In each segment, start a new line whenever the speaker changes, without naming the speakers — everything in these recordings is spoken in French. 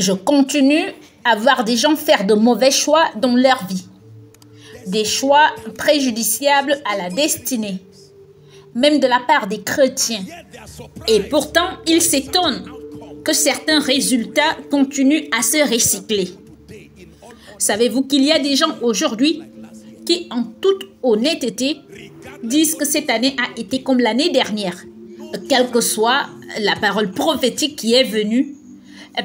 Je continue à voir des gens faire de mauvais choix dans leur vie. Des choix préjudiciables à la destinée, même de la part des chrétiens. Et pourtant, ils s'étonnent que certains résultats continuent à se recycler. Savez-vous qu'il y a des gens aujourd'hui qui, en toute honnêteté, disent que cette année a été comme l'année dernière, quelle que soit la parole prophétique qui est venue,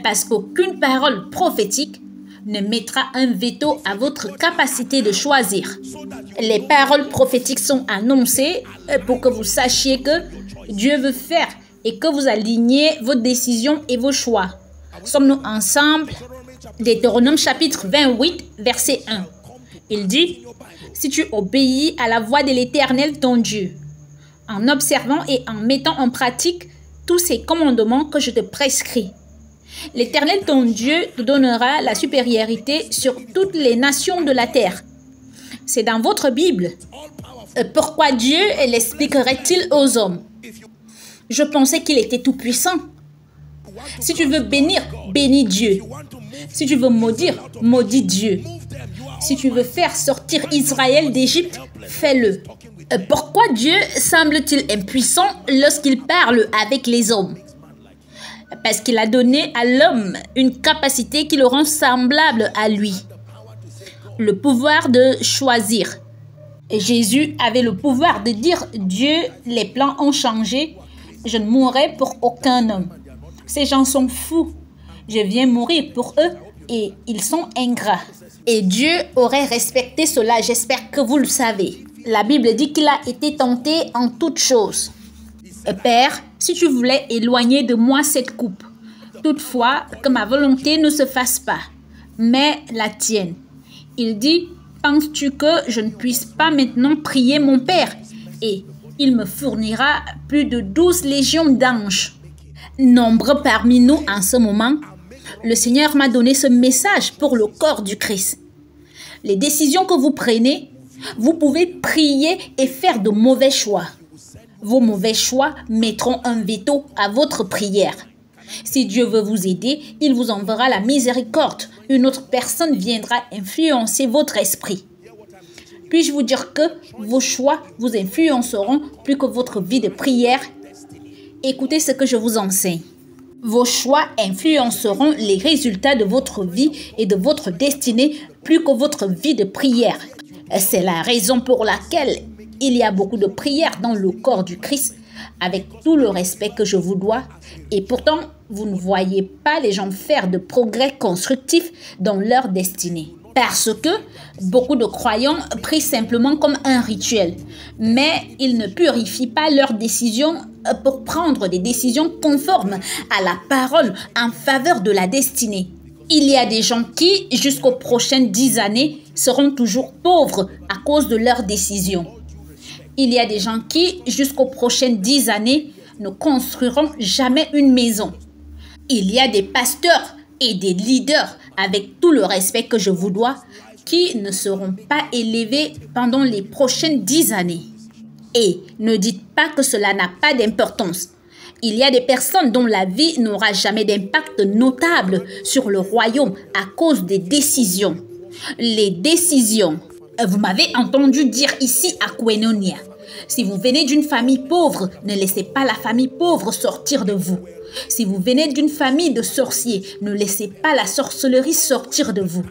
parce qu'aucune parole prophétique ne mettra un veto à votre capacité de choisir. Les paroles prophétiques sont annoncées pour que vous sachiez que Dieu veut faire et que vous alignez vos décisions et vos choix. Sommes-nous ensemble? Deutéronome chapitre 28, verset 1. Il dit, « Si tu obéis à la voix de l'Éternel ton Dieu, en observant et en mettant en pratique tous ces commandements que je te prescris, l'Éternel ton Dieu te donnera la supériorité sur toutes les nations de la terre. » C'est dans votre Bible. Pourquoi Dieu l'expliquerait-il aux hommes? Je pensais qu'il était tout-puissant. Si tu veux bénir, bénis Dieu. Si tu veux maudire, maudis Dieu. Si tu veux faire sortir Israël d'Égypte, fais-le. Pourquoi Dieu semble-t-il impuissant lorsqu'il parle avec les hommes? Parce qu'il a donné à l'homme une capacité qui le rend semblable à lui. Le pouvoir de choisir. Jésus avait le pouvoir de dire, Dieu, les plans ont changé, je ne mourrai pour aucun homme. Ces gens sont fous. Je viens mourir pour eux et ils sont ingrats. Et Dieu aurait respecté cela, j'espère que vous le savez. La Bible dit qu'il a été tenté en toutes choses. Père, si tu voulais éloigner de moi cette coupe, toutefois que ma volonté ne se fasse pas, mais la tienne. Il dit, penses-tu que je ne puisse pas maintenant prier mon Père et il me fournira plus de 12 légions d'anges. Nombreux parmi nous en ce moment, le Seigneur m'a donné ce message pour le corps du Christ. Les décisions que vous prenez, vous pouvez prier et faire de mauvais choix. Vos mauvais choix mettront un veto à votre prière. Si Dieu veut vous aider, il vous enverra la miséricorde. Une autre personne viendra influencer votre esprit. Puis-je vous dire que vos choix vous influenceront plus que votre vie de prière? Écoutez ce que je vous enseigne. Vos choix influenceront les résultats de votre vie et de votre destinée plus que votre vie de prière. C'est la raison pour laquelle il y a beaucoup de prières dans le corps du Christ, avec tout le respect que je vous dois. Et pourtant, vous ne voyez pas les gens faire de progrès constructifs dans leur destinée. Parce que beaucoup de croyants prient simplement comme un rituel, mais ils ne purifient pas leurs décisions pour prendre des décisions conformes à la parole en faveur de la destinée. Il y a des gens qui, jusqu'aux prochaines 10 années, seront toujours pauvres à cause de leurs décisions. Il y a des gens qui, jusqu'aux prochaines 10 années, ne construiront jamais une maison. Il y a des pasteurs et des leaders, avec tout le respect que je vous dois, qui ne seront pas élevés pendant les prochaines 10 années. Et ne dites pas que cela n'a pas d'importance. Il y a des personnes dont la vie n'aura jamais d'impact notable sur le royaume à cause des décisions. Les décisions. Vous m'avez entendu dire ici à Koinonia, si vous venez d'une famille pauvre, ne laissez pas la famille pauvre sortir de vous. Si vous venez d'une famille de sorciers, ne laissez pas la sorcellerie sortir de vous.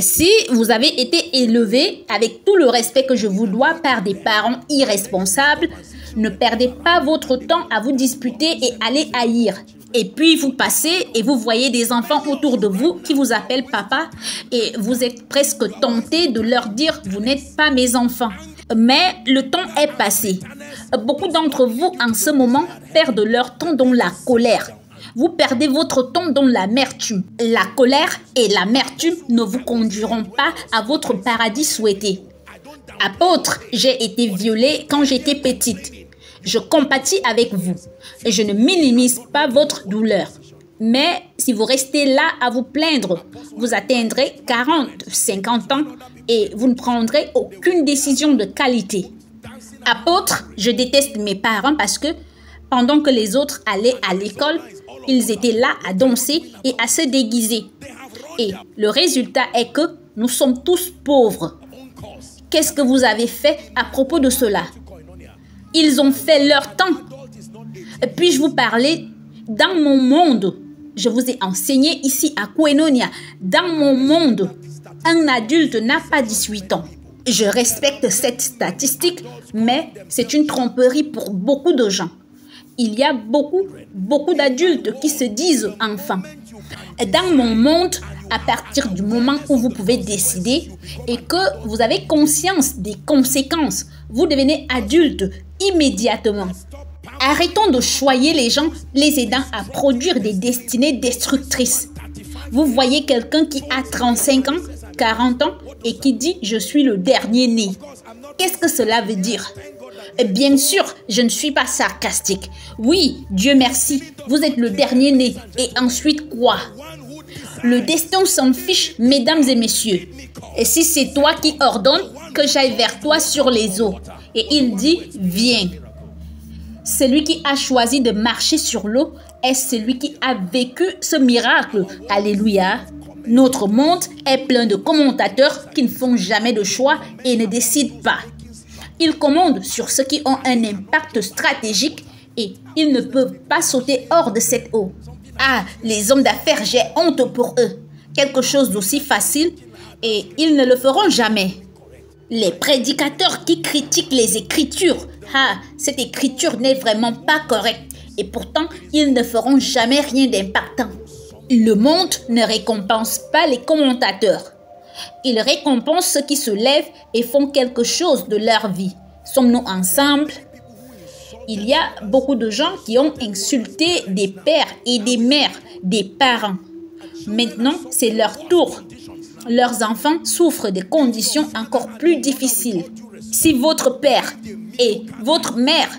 Si vous avez été élevé avec tout le respect que je vous dois par des parents irresponsables, ne perdez pas votre temps à vous disputer et allez haïr. Et puis vous passez et vous voyez des enfants autour de vous qui vous appellent papa et vous êtes presque tenté de leur dire « vous n'êtes pas mes enfants ». Mais le temps est passé. Beaucoup d'entre vous en ce moment perdent leur temps dans la colère. Vous perdez votre temps dans l'amertume. La colère et l'amertume ne vous conduiront pas à votre paradis souhaité. Apôtre, j'ai été violée quand j'étais petite. Je compatis avec vous. Je ne minimise pas votre douleur. Mais si vous restez là à vous plaindre, vous atteindrez 40, 50 ans et vous ne prendrez aucune décision de qualité. Apôtre, je déteste mes parents parce que pendant que les autres allaient à l'école, Ils étaient là à danser et à se déguiser. Et le résultat est que nous sommes tous pauvres. Qu'est-ce que vous avez fait à propos de cela? Ils ont fait leur temps. Puis-je vous parler dans mon monde? Je vous ai enseigné ici à Koinonia. Dans mon monde, un adulte n'a pas 18 ans. Je respecte cette statistique, mais c'est une tromperie pour beaucoup de gens. Il y a beaucoup d'adultes qui se disent enfants. Dans mon monde, à partir du moment où vous pouvez décider et que vous avez conscience des conséquences, vous devenez adulte immédiatement. Arrêtons de choyer les gens, les aidant à produire des destinées destructrices. Vous voyez quelqu'un qui a 35 ans, 40 ans et qui dit « je suis le dernier né ». Qu'est-ce que cela veut dire? Bien sûr, je ne suis pas sarcastique. Oui, Dieu merci, vous êtes le dernier né. Et ensuite quoi? Le destin s'en fiche, mesdames et messieurs. Et si c'est toi qui ordonnes que j'aille vers toi sur les eaux, et il dit « viens ». Celui qui a choisi de marcher sur l'eau est celui qui a vécu ce miracle. Alléluia. Notre monde est plein de commentateurs qui ne font jamais de choix et ne décident pas. Ils commandent sur ceux qui ont un impact stratégique et ils ne peuvent pas sauter hors de cette eau. Ah, les hommes d'affaires, j'ai honte pour eux. Quelque chose d'aussi facile et ils ne le feront jamais. Les prédicateurs qui critiquent les Écritures, ah, cette écriture n'est vraiment pas correcte et pourtant ils ne feront jamais rien d'impactant. Le monde ne récompense pas les commentateurs. Il récompense ceux qui se lèvent et font quelque chose de leur vie. Sommes-nous ensemble? Il y a beaucoup de gens qui ont insulté des pères et des mères, des parents. Maintenant, c'est leur tour. Leurs enfants souffrent de conditions encore plus difficiles. Si votre père et votre mère,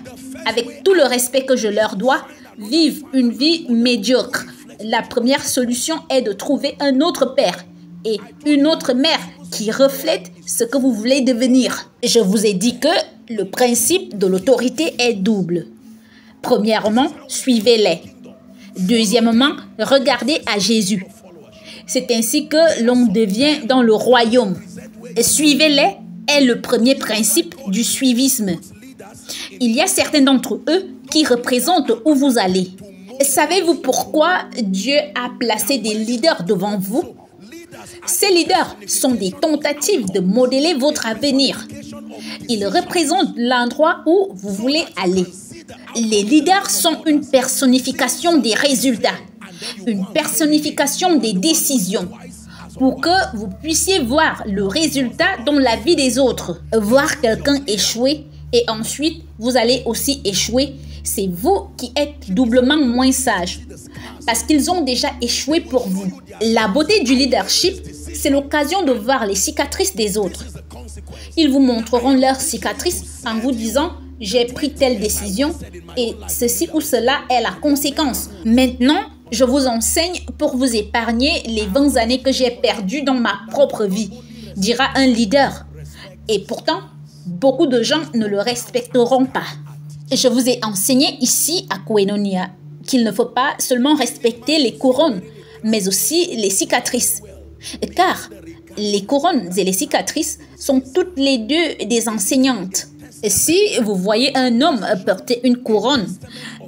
avec tout le respect que je leur dois, vivent une vie médiocre, la première solution est de trouver un autre père et une autre mère qui reflète ce que vous voulez devenir. Je vous ai dit que le principe de l'autorité est double. Premièrement, suivez-les. Deuxièmement, regardez à Jésus. C'est ainsi que l'on devient dans le royaume. Suivez-les est le premier principe du suivisme. Il y a certains d'entre eux qui représentent où vous allez. Savez-vous pourquoi Dieu a placé des leaders devant vous? Ces leaders sont des tentatives de modeler votre avenir. Ils représentent l'endroit où vous voulez aller. Les leaders sont une personnification des résultats, une personnification des décisions, pour que vous puissiez voir le résultat dans la vie des autres. Voir quelqu'un échouer et ensuite vous allez aussi échouer, c'est vous qui êtes doublement moins sage parce qu'ils ont déjà échoué pour vous. La beauté du leadership, c'est l'occasion de voir les cicatrices des autres. Ils vous montreront leurs cicatrices en vous disant « j'ai pris telle décision et ceci ou cela est la conséquence. Maintenant, je vous enseigne pour vous épargner les 20 années que j'ai perdues dans ma propre vie », dira un leader. Et pourtant, beaucoup de gens ne le respecteront pas. Je vous ai enseigné ici à Koinonia qu'il ne faut pas seulement respecter les couronnes, mais aussi les cicatrices. Car les couronnes et les cicatrices sont toutes les deux des enseignantes. Si vous voyez un homme porter une couronne,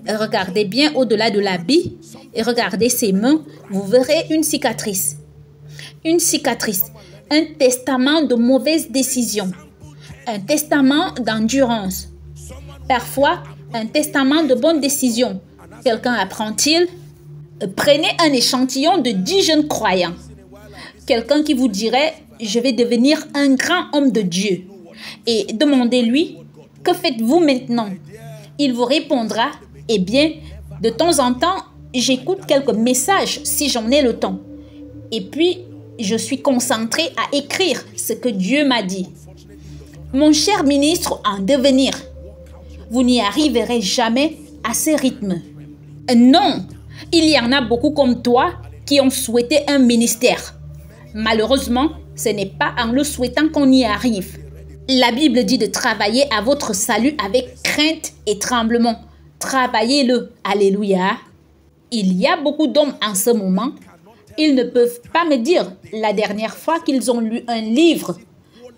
regardez bien au-delà de l'habit et regardez ses mains, vous verrez une cicatrice. Une cicatrice, un testament de mauvaises décisions, un testament d'endurance. Parfois, un testament de bonnes décisions. Quelqu'un apprend-il? Prenez un échantillon de 10 jeunes croyants. Quelqu'un qui vous dirait « je vais devenir un grand homme de Dieu » et demandez-lui « que faites-vous maintenant ?» Il vous répondra « eh bien, de temps en temps, j'écoute quelques messages si j'en ai le temps. Et puis, je suis concentré à écrire ce que Dieu m'a dit. » Mon cher ministre en devenir, vous n'y arriverez jamais à ce rythme. Non, il y en a beaucoup comme toi qui ont souhaité un ministère. Malheureusement, ce n'est pas en le souhaitant qu'on y arrive. La Bible dit de travailler à votre salut avec crainte et tremblement. Travaillez-le. Alléluia. Il y a beaucoup d'hommes en ce moment, ils ne peuvent pas me dire la dernière fois qu'ils ont lu un livre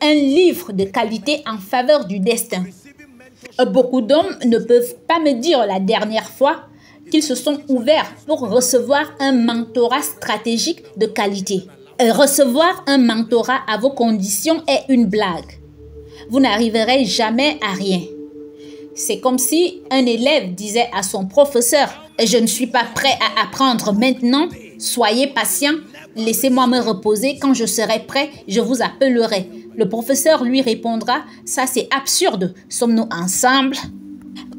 de qualité en faveur du destin. Beaucoup d'hommes ne peuvent pas me dire la dernière fois qu'ils se sont ouverts pour recevoir un mentorat stratégique de qualité. Recevoir un mentorat à vos conditions est une blague. Vous n'arriverez jamais à rien. C'est comme si un élève disait à son professeur « Je ne suis pas prêt à apprendre maintenant, soyez patient, laissez-moi me reposer, quand je serai prêt, je vous appellerai. » Le professeur lui répondra « Ça c'est absurde, sommes-nous ensemble ?»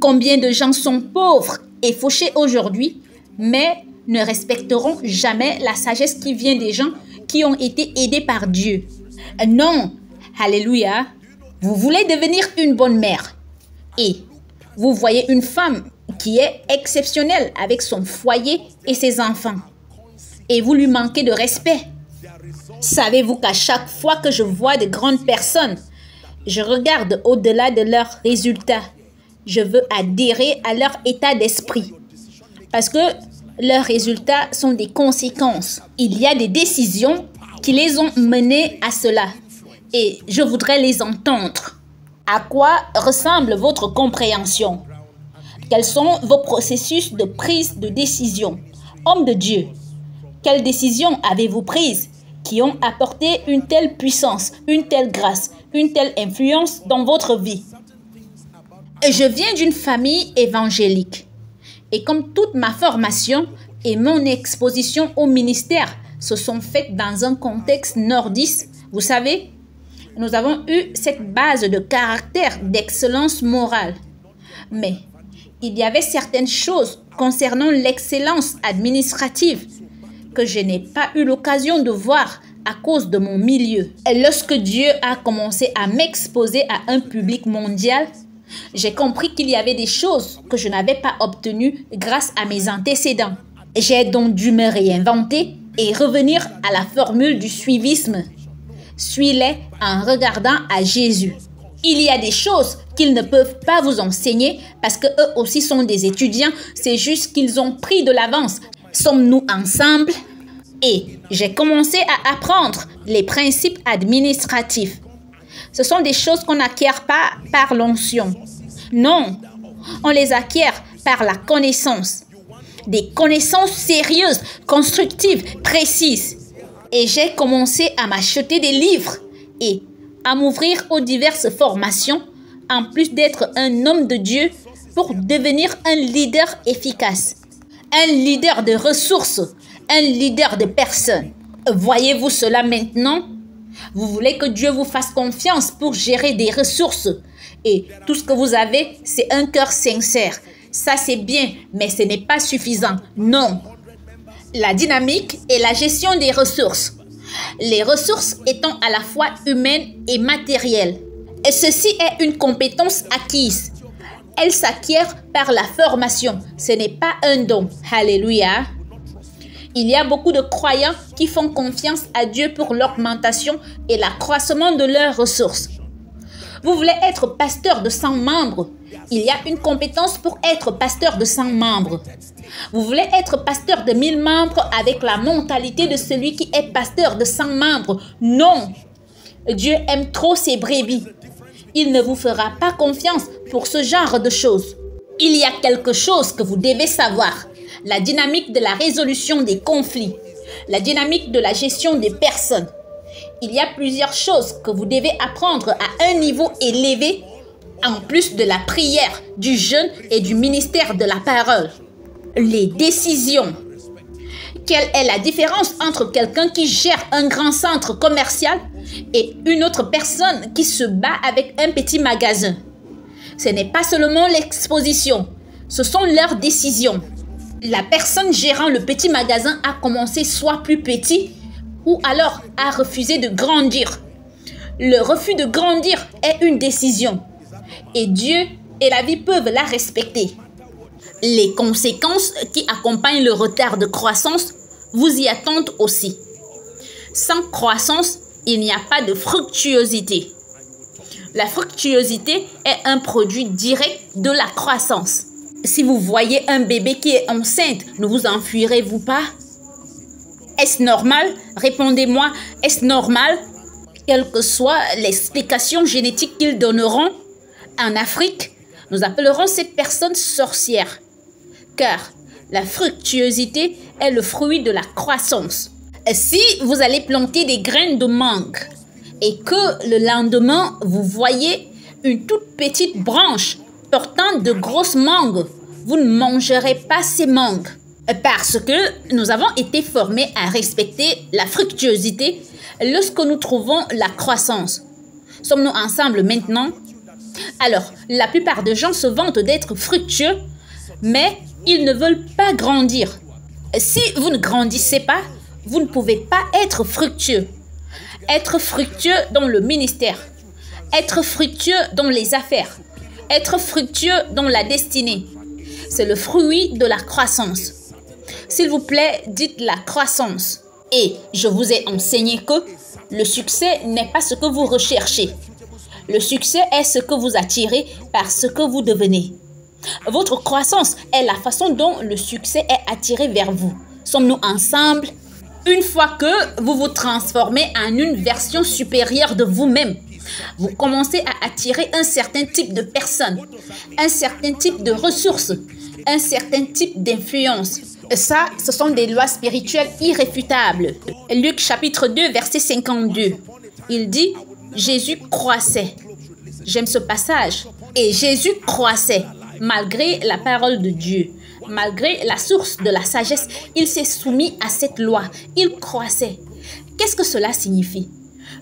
Combien de gens sont pauvres et fauchés aujourd'hui, mais ne respecteront jamais la sagesse qui vient des gens qui ont été aidés par Dieu. Non, alléluia, vous voulez devenir une bonne mère et vous voyez une femme qui est exceptionnelle avec son foyer et ses enfants et vous lui manquez de respect. Savez-vous qu'à chaque fois que je vois de grandes personnes, je regarde au-delà de leurs résultats. Je veux adhérer à leur état d'esprit parce que leurs résultats sont des conséquences. Il y a des décisions qui les ont menés à cela et je voudrais les entendre. À quoi ressemble votre compréhension? Quels sont vos processus de prise de décision? Homme de Dieu, quelles décisions avez-vous prises qui ont apporté une telle puissance, une telle grâce, une telle influence dans votre vie? Je viens d'une famille évangélique et comme toute ma formation et mon exposition au ministère se sont faites dans un contexte nordiste, vous savez, nous avons eu cette base de caractère d'excellence morale. Mais il y avait certaines choses concernant l'excellence administrative que je n'ai pas eu l'occasion de voir à cause de mon milieu. Et lorsque Dieu a commencé à m'exposer à un public mondial, j'ai compris qu'il y avait des choses que je n'avais pas obtenues grâce à mes antécédents. J'ai donc dû me réinventer et revenir à la formule du suivisme. Suis-les en regardant à Jésus. Il y a des choses qu'ils ne peuvent pas vous enseigner parce qu'eux aussi sont des étudiants. C'est juste qu'ils ont pris de l'avance. Sommes-nous ensemble? Et j'ai commencé à apprendre les principes administratifs. Ce sont des choses qu'on n'acquiert pas par l'onction. Non, on les acquiert par la connaissance. Des connaissances sérieuses, constructives, précises. Et j'ai commencé à m'acheter des livres et à m'ouvrir aux diverses formations, en plus d'être un homme de Dieu pour devenir un leader efficace. Un leader de ressources, un leader de personnes. Voyez-vous cela maintenant? Vous voulez que Dieu vous fasse confiance pour gérer des ressources. Et tout ce que vous avez, c'est un cœur sincère. Ça, c'est bien, mais ce n'est pas suffisant. Non. La dynamique et la gestion des ressources. Les ressources étant à la fois humaines et matérielles. Et ceci est une compétence acquise. Elle s'acquiert par la formation. Ce n'est pas un don. Alléluia. Il y a beaucoup de croyants qui font confiance à Dieu pour l'augmentation et l'accroissement de leurs ressources. Vous voulez être pasteur de 100 membres? Il y a une compétence pour être pasteur de 100 membres. Vous voulez être pasteur de 1000 membres avec la mentalité de celui qui est pasteur de 100 membres? Non! Dieu aime trop ses brebis. Il ne vous fera pas confiance pour ce genre de choses. Il y a quelque chose que vous devez savoir. La dynamique de la résolution des conflits. La dynamique de la gestion des personnes. Il y a plusieurs choses que vous devez apprendre à un niveau élevé en plus de la prière, du jeûne et du ministère de la parole. Les décisions. Quelle est la différence entre quelqu'un qui gère un grand centre commercial et une autre personne qui se bat avec un petit magasin? Ce n'est pas seulement l'exposition, ce sont leurs décisions. La personne gérant le petit magasin a commencé soit plus petit ou alors a refusé de grandir. Le refus de grandir est une décision et Dieu et la vie peuvent la respecter. Les conséquences qui accompagnent le retard de croissance vous y attendent aussi. Sans croissance, il n'y a pas de fructuosité. La fructuosité est un produit direct de la croissance. Si vous voyez un bébé qui est enceinte, ne vous enfuirez-vous pas? Est-ce normal? Répondez-moi, est-ce normal? Quelle que soit l'explication génétique qu'ils donneront, en Afrique, nous appellerons cette personne sorcière. Car la fructuosité est le fruit de la croissance. Si vous allez planter des graines de mangue et que le lendemain, vous voyez une toute petite branche portant de grosses mangues, vous ne mangerez pas ces mangues. Parce que nous avons été formés à respecter la fructuosité lorsque nous trouvons la croissance. Sommes-nous ensemble maintenant? Alors, la plupart des gens se vantent d'être fructueux, mais ils ne veulent pas grandir. Si vous ne grandissez pas, vous ne pouvez pas être fructueux. Être fructueux dans le ministère, être fructueux dans les affaires, être fructueux dans la destinée. C'est le fruit de la croissance. S'il vous plaît, dites la croissance. Et je vous ai enseigné que le succès n'est pas ce que vous recherchez. Le succès est ce que vous attirez par ce que vous devenez. Votre croissance est la façon dont le succès est attiré vers vous. Sommes-nous ensemble? Une fois que vous vous transformez en une version supérieure de vous-même, vous commencez à attirer un certain type de personnes, un certain type de ressources, un certain type d'influence. Ça, ce sont des lois spirituelles irréfutables. Luc chapitre 2, verset 52. Il dit, Jésus croissait. J'aime ce passage. Et Jésus croissait, malgré la parole de Dieu. Malgré la source de la sagesse, il s'est soumis à cette loi. Il croissait. Qu'est-ce que cela signifie?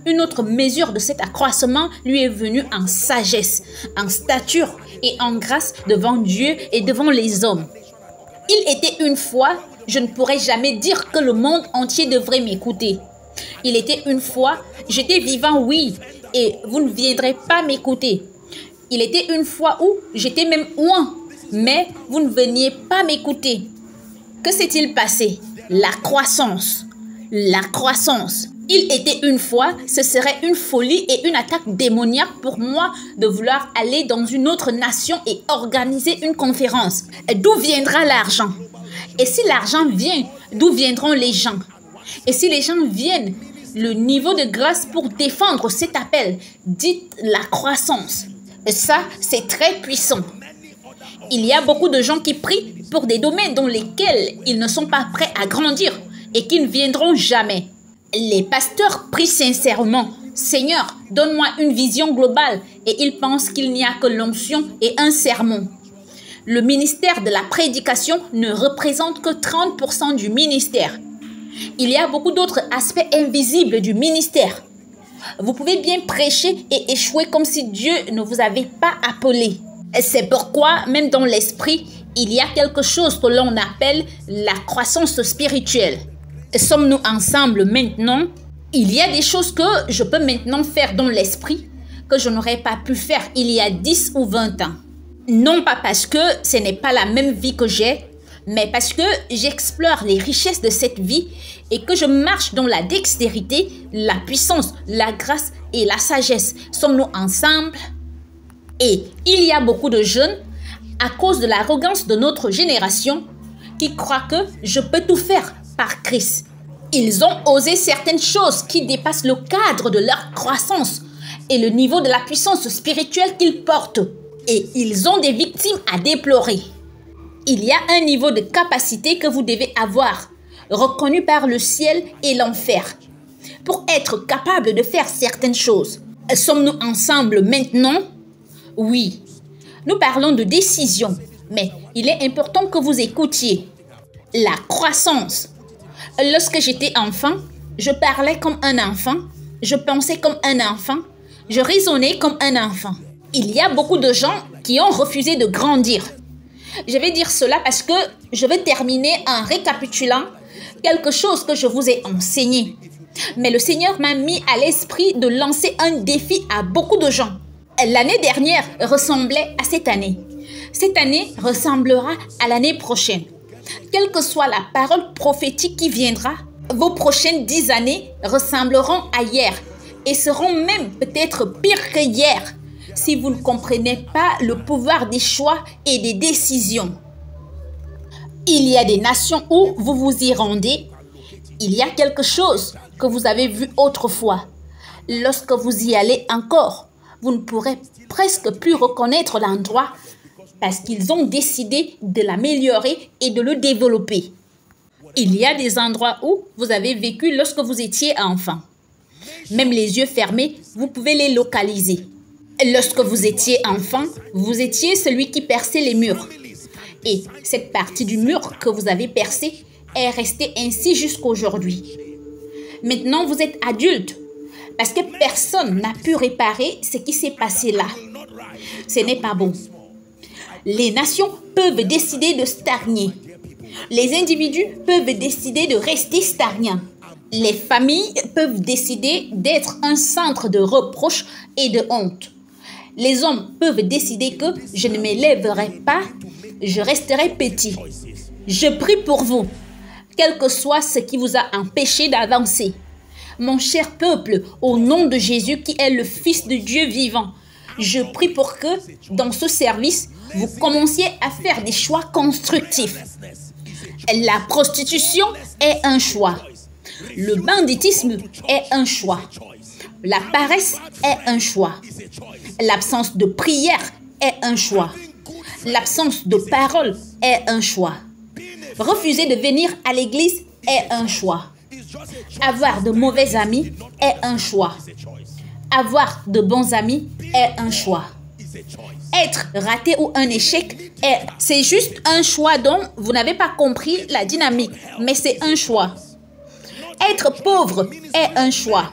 Une autre mesure de cet accroissement lui est venue en sagesse, en stature et en grâce devant Dieu et devant les hommes. Il était une fois, je ne pourrais jamais dire que le monde entier devrait m'écouter. Il était une fois, j'étais vivant, oui, et vous ne viendrez pas m'écouter. Il était une fois où j'étais même loin, mais vous ne veniez pas m'écouter. Que s'est-il passé? La croissance. La croissance. Il était une fois, ce serait une folie et une attaque démoniaque pour moi de vouloir aller dans une autre nation et organiser une conférence. D'où viendra l'argent? Et si l'argent vient, d'où viendront les gens? Et si les gens viennent, le niveau de grâce pour défendre cet appel, dites la croissance. Ça, c'est très puissant. Il y a beaucoup de gens qui prient pour des domaines dans lesquels ils ne sont pas prêts à grandir et qui ne viendront jamais. Les pasteurs prient sincèrement, « Seigneur, donne-moi une vision globale » et ils pensent qu'il n'y a que l'onction et un sermon. Le ministère de la prédication ne représente que 30% du ministère. Il y a beaucoup d'autres aspects invisibles du ministère. Vous pouvez bien prêcher et échouer comme si Dieu ne vous avait pas appelé. C'est pourquoi, même dans l'esprit, il y a quelque chose que l'on appelle la croissance spirituelle. Sommes-nous ensemble maintenant? Il y a des choses que je peux maintenant faire dans l'esprit que je n'aurais pas pu faire il y a 10 ou 20 ans. Non pas parce que ce n'est pas la même vie que j'ai, mais parce que j'explore les richesses de cette vie et que je marche dans la dextérité, la puissance, la grâce et la sagesse. Sommes-nous ensemble? Et il y a beaucoup de jeunes, à cause de l'arrogance de notre génération, qui croient que je peux tout faire par Christ. Ils ont osé certaines choses qui dépassent le cadre de leur croissance et le niveau de la puissance spirituelle qu'ils portent. Et ils ont des victimes à déplorer. Il y a un niveau de capacité que vous devez avoir, reconnu par le ciel et l'enfer, pour être capable de faire certaines choses. Sommes-nous ensemble maintenant? Oui. Nous parlons de décision, mais il est important que vous écoutiez. La croissance. Lorsque j'étais enfant, je parlais comme un enfant, je pensais comme un enfant, je raisonnais comme un enfant. Il y a beaucoup de gens qui ont refusé de grandir. Je vais dire cela parce que je vais terminer en récapitulant quelque chose que je vous ai enseigné. Mais le Seigneur m'a mis à l'esprit de lancer un défi à beaucoup de gens. L'année dernière ressemblait à cette année. Cette année ressemblera à l'année prochaine. Quelle que soit la parole prophétique qui viendra, vos prochaines 10 années ressembleront à hier et seront même peut-être pires que hier. si vous ne comprenez pas le pouvoir des choix et des décisions. Il y a des nations où vous vous y rendez. Il y a quelque chose que vous avez vu autrefois. Lorsque vous y allez encore, vous ne pourrez presque plus reconnaître l'endroit parce qu'ils ont décidé de l'améliorer et de le développer. Il y a des endroits où vous avez vécu lorsque vous étiez enfant. Même les yeux fermés, vous pouvez les localiser. Lorsque vous étiez enfant, vous étiez celui qui perçait les murs. Et cette partie du mur que vous avez percée est restée ainsi jusqu'à aujourd'hui. Maintenant, vous êtes adulte parce que personne n'a pu réparer ce qui s'est passé là. Ce n'est pas bon. Les nations peuvent décider de stagner. Les individus peuvent décider de rester stagnants. Les familles peuvent décider d'être un centre de reproche et de honte. Les hommes peuvent décider que je ne m'élèverai pas, je resterai petit. Je prie pour vous, quel que soit ce qui vous a empêché d'avancer. Mon cher peuple, au nom de Jésus qui est le Fils de Dieu vivant, je prie pour que, dans ce service, vous commenciez à faire des choix constructifs. La prostitution est un choix. Le banditisme est un choix. La paresse est un choix. L'absence de prière est un choix. L'absence de parole est un choix. Refuser de venir à l'église est un choix. Avoir de mauvais amis est un choix. Avoir de bons amis est un choix. Être raté ou un échec, c'est juste un choix dont vous n'avez pas compris la dynamique, mais c'est un choix. Être pauvre est un choix.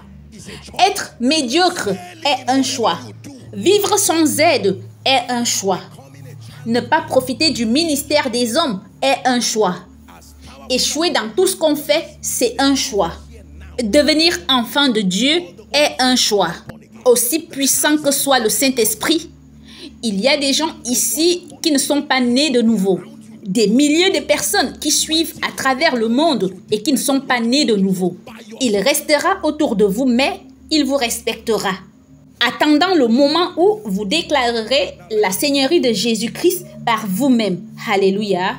Être médiocre est un choix. Vivre sans aide est un choix. Ne pas profiter du ministère des hommes est un choix. Échouer dans tout ce qu'on fait, c'est un choix. Devenir enfant de Dieu est un choix. Aussi puissant que soit le Saint-Esprit, il y a des gens ici qui ne sont pas nés de nouveau. Des milliers de personnes qui suivent à travers le monde et qui ne sont pas nés de nouveau. Il restera autour de vous, mais il vous respectera. Attendant le moment où vous déclarerez la Seigneurie de Jésus-Christ par vous-même. Alléluia.